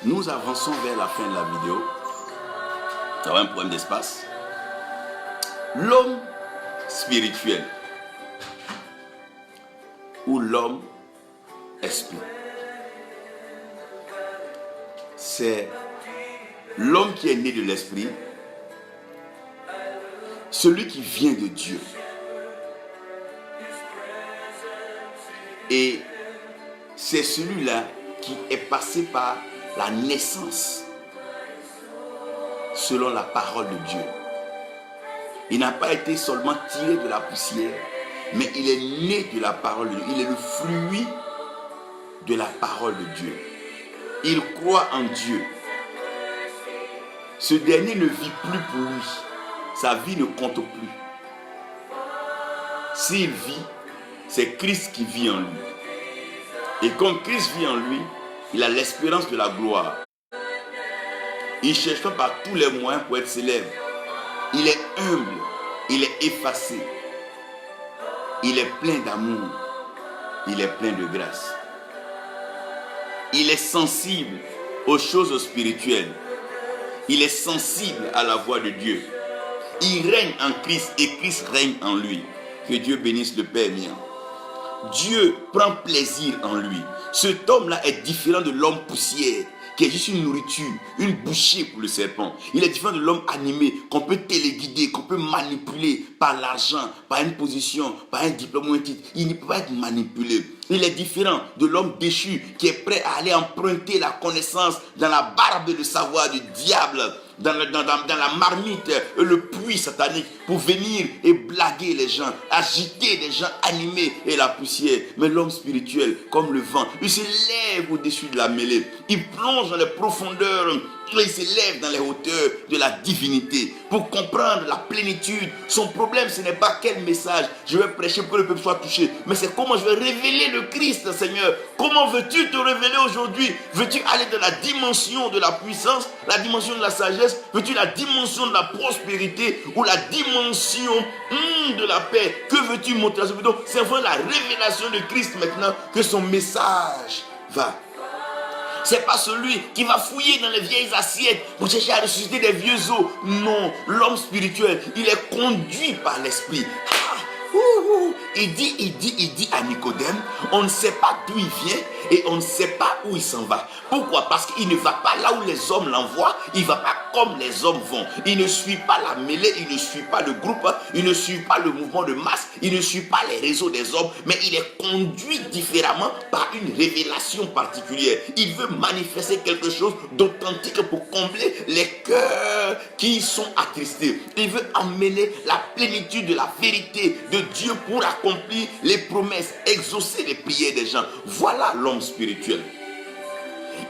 Nous avançons vers la fin de la vidéo. Nous avons un problème d'espace. L'homme spirituel ou l'homme esprit, c'est l'homme qui est né de l'esprit, celui qui vient de Dieu. Et c'est celui-là qui est passé par la naissance selon la parole de Dieu. Il n'a pas été seulement tiré de la poussière, mais il est né de la parole de Dieu. Il est le fruit de la parole de Dieu. Il croit en Dieu. Ce dernier ne vit plus pour lui. Sa vie ne compte plus. S'il vit, c'est Christ qui vit en lui. Et comme Christ vit en lui, il a l'espérance de la gloire. Il ne cherche pas par tous les moyens pour être célèbre. Il est humble, il est effacé. Il est plein d'amour, il est plein de grâce. Il est sensible aux choses spirituelles. Il est sensible à la voix de Dieu. Il règne en Christ et Christ règne en lui. Que Dieu bénisse le Père mien. Dieu prend plaisir en lui. Cet homme-là est différent de l'homme poussière, qui est juste une nourriture, une bouchée pour le serpent. Il est différent de l'homme animé, qu'on peut téléguider, qu'on peut manipuler par l'argent, par une position, par un diplôme ou un titre. Il ne peut pas être manipulé. Il est différent de l'homme déchu, qui est prêt à aller emprunter la connaissance dans la barbe de savoir du diable, dans la marmite, le puits satanique, pour venir et blaguer les gens, agiter les gens animés et la poussière. Mais l'homme spirituel, comme le vent, il se lève au-dessus de la mêlée. Il plonge dans les profondeurs, il s'élève dans les hauteurs de la divinité pour comprendre la plénitude. Son problème, ce n'est pas quel message je vais prêcher pour que le peuple soit touché, mais c'est comment je vais révéler le Christ, Seigneur. Comment veux-tu te révéler aujourd'hui? Veux-tu aller dans la dimension de la puissance, la dimension de la sagesse? Veux-tu la dimension de la prospérité ou la dimension de la paix? Que veux-tu montrer? C'est vraiment la révélation de Christ maintenant que son message va. C'est pas celui qui va fouiller dans les vieilles assiettes pour chercher à ressusciter des vieux os. Non, l'homme spirituel, il est conduit par l'esprit. Il dit à Nicodème, on ne sait pas d'où il vient et on ne sait pas où il s'en va. Pourquoi? Parce qu'il ne va pas là où les hommes l'envoient, il ne va pas comme les hommes vont. Il ne suit pas la mêlée, il ne suit pas le groupe, il ne suit pas le mouvement de masse, il ne suit pas les réseaux des hommes, mais il est conduit différemment par une révélation particulière. Il veut manifester quelque chose d'authentique pour combler les cœurs qui sont attristés. Il veut emmener la plénitude de la vérité de Dieu pour accomplir les promesses, exaucer les prières des gens. Voilà l'homme spirituel.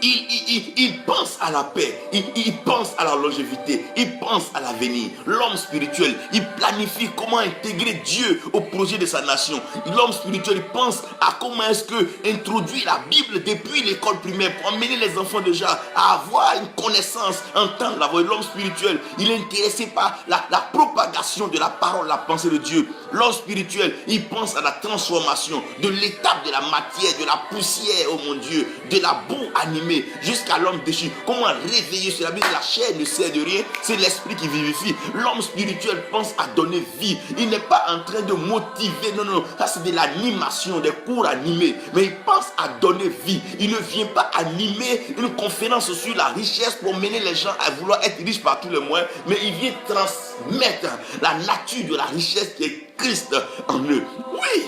Il pense à la paix, il pense à la longévité, il pense à l'avenir. L'homme spirituel, il planifie comment intégrer Dieu au projet de sa nation. L'homme spirituel, il pense à comment est-ce que introduire la Bible depuis l'école primaire pour amener les enfants déjà à avoir une connaissance, entendre la voix de l'homme spirituel. Il est intéressé par la propagation de la parole, la pensée de Dieu. L'homme spirituel, il pense à la transformation de l'étape de la matière, de la poussière, oh mon Dieu, de la boue animée jusqu'à l'homme déchu. Comment réveiller cela? La chair ne sert de rien, c'est l'esprit qui vivifie. L'homme spirituel pense à donner vie. Il n'est pas en train de motiver, non, ça c'est de l'animation, des cours animés, mais il pense à donner vie. Il ne vient pas animer une conférence sur la richesse pour mener les gens à vouloir être riches par tous les moyens, mais il vient transmettre la nature de la richesse qui est Christ en eux. Oui,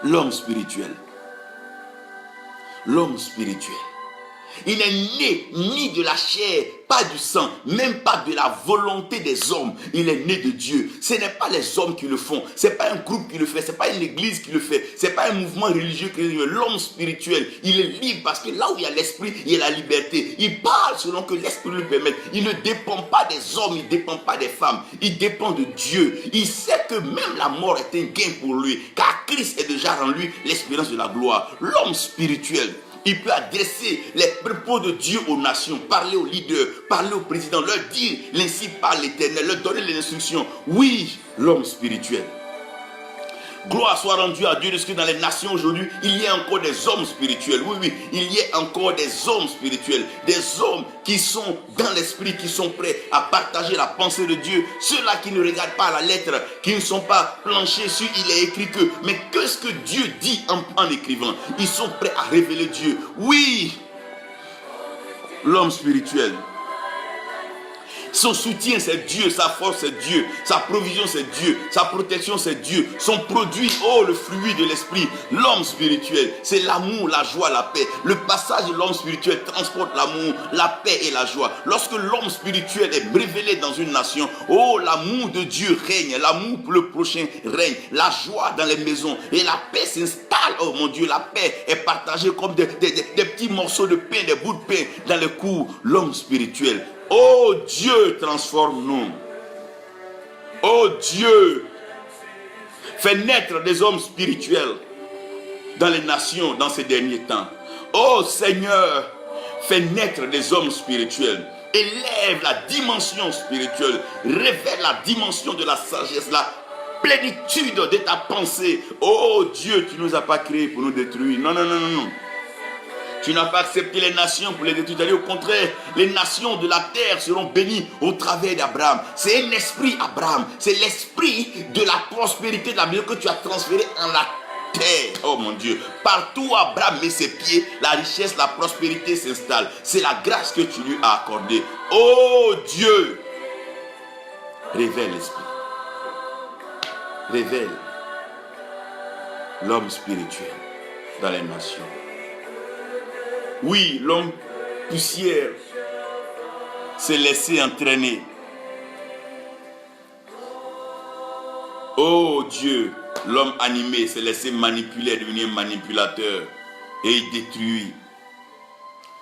l'homme spirituel. L'homme spirituel. Il n'est né ni de la chair, pas du sang, même pas de la volonté des hommes. Il est né de Dieu. Ce n'est pas les hommes qui le font. Ce n'est pas un groupe qui le fait. Ce n'est pas une église qui le fait. Ce n'est pas un mouvement religieux qui le fait. L'homme spirituel, il est libre parce que là où il y a l'esprit, il y a la liberté. Il parle selon que l'esprit lui permet. Il ne dépend pas des hommes, il ne dépend pas des femmes. Il dépend de Dieu. Il sait que même la mort est un gain pour lui, car Christ est déjà en lui l'espérance de la gloire. L'homme spirituel, il peut adresser les propos de Dieu aux nations, parler aux leaders, parler aux présidents, leur dire l'ainsi parle l'Éternel, leur donner les instructions. Oui, l'homme spirituel. Gloire soit rendue à Dieu de ce que dans les nations aujourd'hui, il y a encore des hommes spirituels. Oui, oui, il y a encore des hommes spirituels. Des hommes qui sont dans l'esprit, qui sont prêts à partager la pensée de Dieu. Ceux-là qui ne regardent pas la lettre, qui ne sont pas planchés sur il est écrit que. Mais qu'est-ce que Dieu dit en écrivant? Ils sont prêts à révéler Dieu. Oui, l'homme spirituel. Son soutien, c'est Dieu. Sa force, c'est Dieu. Sa provision, c'est Dieu. Sa protection, c'est Dieu. Son produit, oh, le fruit de l'esprit. L'homme spirituel, c'est l'amour, la joie, la paix. Le passage de l'homme spirituel transporte l'amour, la paix et la joie. Lorsque l'homme spirituel est révélé dans une nation, oh, l'amour de Dieu règne. L'amour pour le prochain règne. La joie dans les maisons. Et la paix s'installe. Oh mon Dieu, la paix est partagée comme des petits morceaux de pain, des bouts de pain dans les cours. L'homme spirituel. Oh Dieu, transforme-nous. Oh Dieu, fais naître des hommes spirituels dans les nations dans ces derniers temps. Oh Seigneur, fais naître des hommes spirituels. Élève la dimension spirituelle. Révèle la dimension de la sagesse, la plénitude de ta pensée. Oh Dieu, tu ne nous as pas créés pour nous détruire. Non, non, non, non, non. Tu n'as pas accepté les nations pour les détruire. Au contraire, les nations de la terre seront bénies au travers d'Abraham. C'est un esprit, Abraham. C'est l'esprit de la prospérité de la maison que tu as transféré en la terre. Oh mon Dieu. Partout où Abraham met ses pieds, la richesse, la prospérité s'installe. C'est la grâce que tu lui as accordée. Oh Dieu. Révèle l'esprit. Révèle l'homme spirituel dans les nations. Oui, l'homme poussière s'est laissé entraîner. Oh Dieu, l'homme animé s'est laissé manipuler, devenir manipulateur et il détruit.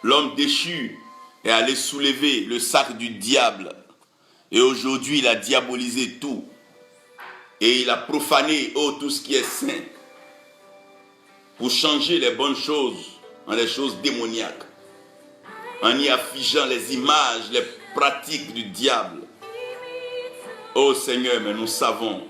L'homme déchu est allé soulever le sac du diable et aujourd'hui il a diabolisé tout et il a profané tout ce qui est saint pour changer les bonnes choses en des choses démoniaques, en y affigeant les images, les pratiques du diable. Oh Seigneur, mais nous savons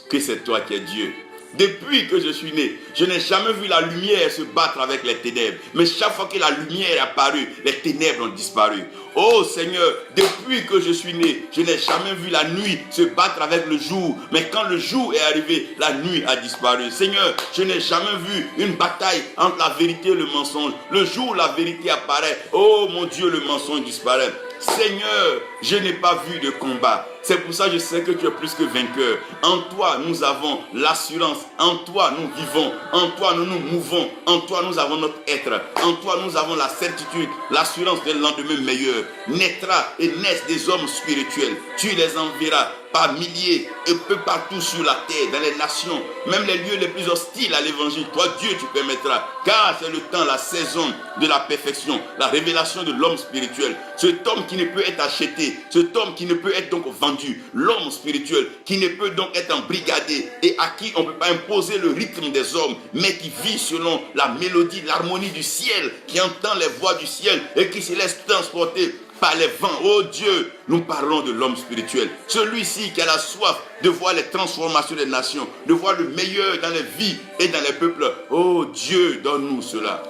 que c'est toi qui es Dieu. Depuis que je suis né, je n'ai jamais vu la lumière se battre avec les ténèbres. Mais chaque fois que la lumière est apparue, les ténèbres ont disparu. Oh Seigneur, depuis que je suis né, je n'ai jamais vu la nuit se battre avec le jour. Mais quand le jour est arrivé, la nuit a disparu. Seigneur, je n'ai jamais vu une bataille entre la vérité et le mensonge. Le jour où la vérité apparaît, oh mon Dieu, le mensonge disparaît. Seigneur, je n'ai pas vu de combat. C'est pour ça que je sais que tu es plus que vainqueur. En toi, nous avons l'assurance. En toi, nous vivons. En toi, nous nous mouvons. En toi, nous avons notre être. En toi, nous avons la certitude, l'assurance d'un lendemain meilleur. Naîtra et naissent des hommes spirituels. Tu les enverras par milliers et peu partout sur la terre, dans les nations, même les lieux les plus hostiles à l'évangile. Toi, Dieu, tu permettras. Car c'est le temps, la saison de la perfection, la révélation de l'homme spirituel. Cet homme qui ne peut être acheté, cet homme qui ne peut être donc vendu, l'homme spirituel qui ne peut donc être embrigadé et à qui on ne peut pas imposer le rythme des hommes, mais qui vit selon la mélodie, l'harmonie du ciel, qui entend les voix du ciel et qui se laisse transporter par les vents. Oh Dieu, nous parlons de l'homme spirituel. Celui-ci qui a la soif de voir les transformations des nations, de voir le meilleur dans les vies et dans les peuples. Oh Dieu, donne-nous cela.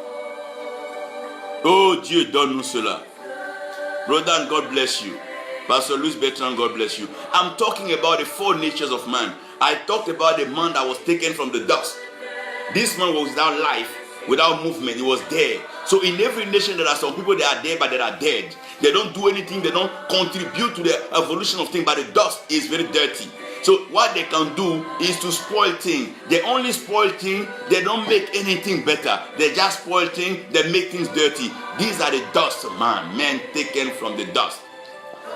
Oh Dieu, donne-nous cela. Brother, God bless you. Pastor Louis Bertrand, God bless you. I'm talking about the four natures of man. I talked about the man that was taken from the dust. This man was without life, without movement. He was dead. So in every nation there are some people that are there but they are dead. They don't do anything. They don't contribute to the evolution of things. But the dust is very dirty. So what they can do is to spoil things. They only spoil things. They don't make anything better. They just spoil things. They make things dirty. These are the dust man. Men taken from the dust.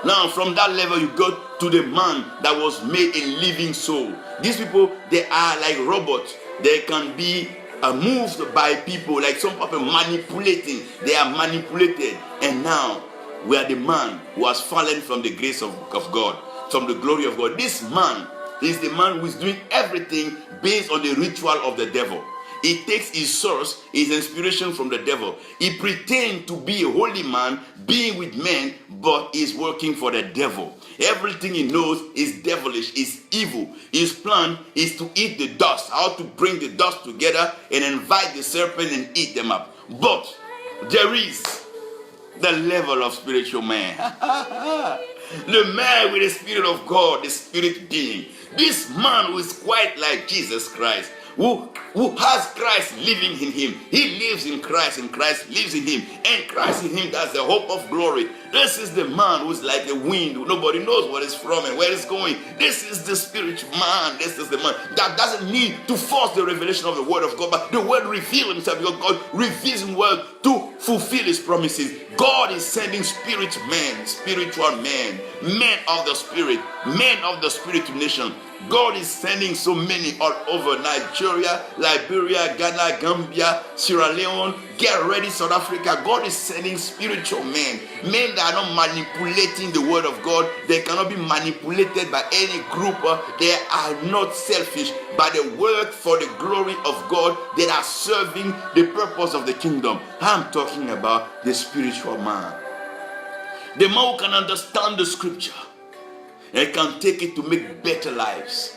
Now from that level you go to the man that was made a living soul. These people, they are like robots. They can be moved by people, like some people manipulating. They are manipulated. And now we are the man who has fallen from the grace of God, from the glory of God. This man is the man who is doing everything based on the ritual of the devil. He takes his source, his inspiration from the devil. He pretends to be a holy man, being with men, but is working for the devil. Everything he knows is devilish, is evil. His plan is to eat the dust, how to bring the dust together and invite the serpent and eat them up. But there is the level of spiritual man. The man with the Spirit of God, the Spirit being. This man who is quite like Jesus Christ, who has Christ living in him. He lives in Christ and Christ lives in him. And Christ in him, that's the hope of glory. This is the man who's like a wind. Nobody knows what it's from and where it's going. This is the spiritual man. This is the man that doesn't need to force the revelation of the word of God, but the word reveals himself because God reveals his word to fulfill his promises. God is sending spiritual men of the spirit, men of the spirit nation. God is sending so many all over Nigeria, Liberia, Ghana, Gambia, Sierra Leone. Get ready, South Africa. God is sending spiritual men that are not manipulating the word of God. They cannot be manipulated by any group. They are not selfish, but they work for the glory of God. They are serving the purpose of the kingdom. I'm talking about the spiritual man. The man who can understand the scripture and can take it to make better lives,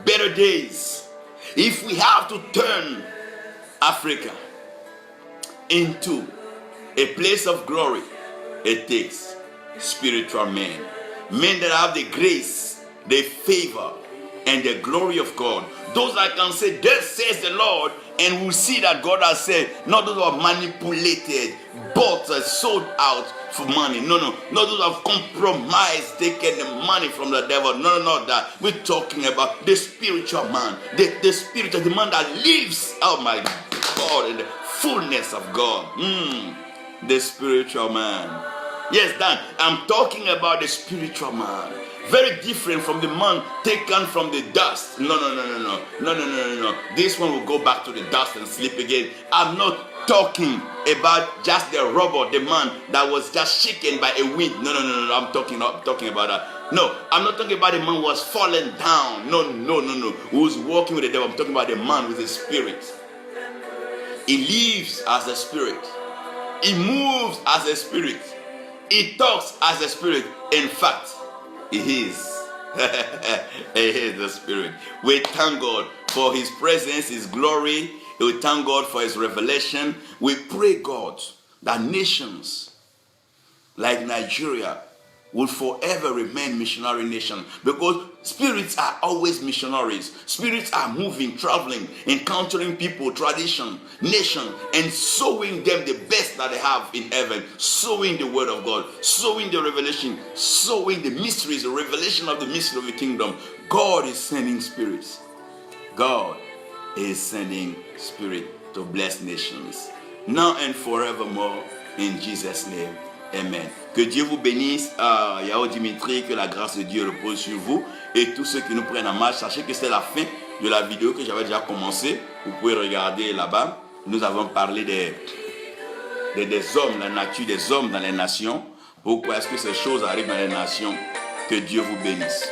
better days. If we have to turn Africa into a place of glory, it takes spiritual men that have the grace, the favor, and the glory of God. Those that can say, "Thus says the Lord," and will see that God has said. Not those who are manipulated, bought, sold out for money. No, not those who have compromised, taken the money from the devil. No, not that. We're talking about the spiritual man, the spirit of the man that lives, oh my God, in the fullness of God. The spiritual man. Yes, Dan, I'm talking about the spiritual man. Very different from the man taken from the dust. No. This one will go back to the dust and sleep again. I'm not talking about just the robot, the man that was just shaken by a wind. No. I'm talking about that. No, I'm not talking about the man who was fallen down. No. Who's walking with the devil. I'm talking about the man with the spirit. He lives as a spirit. He moves as a spirit. He talks as a spirit. In fact, he is. He is the spirit. We thank God for his presence, his glory. We thank God for his revelation. We pray, God, that nations like Nigeria will forever remain missionary nation, because spirits are always missionaries. Spirits are moving, traveling, encountering people, tradition, nation, and sowing them the best that they have in heaven, sowing the word of God, sowing the revelation, sowing the mysteries, the revelation of the mystery of the kingdom. God is sending spirits. God is sending spirit to bless nations, now and forevermore, in Jesus' name. Amen. Que Dieu vous bénisse, Yao Dimitri, que la grâce de Dieu repose sur vous et tous ceux qui nous prennent en marche. Sachez que c'est la fin de la vidéo que j'avais déjà commencé. Vous pouvez regarder là-bas. Nous avons parlé des hommes, la nature des hommes dans les nations. Pourquoi est-ce que ces choses arrivent dans les nations? Que Dieu vous bénisse.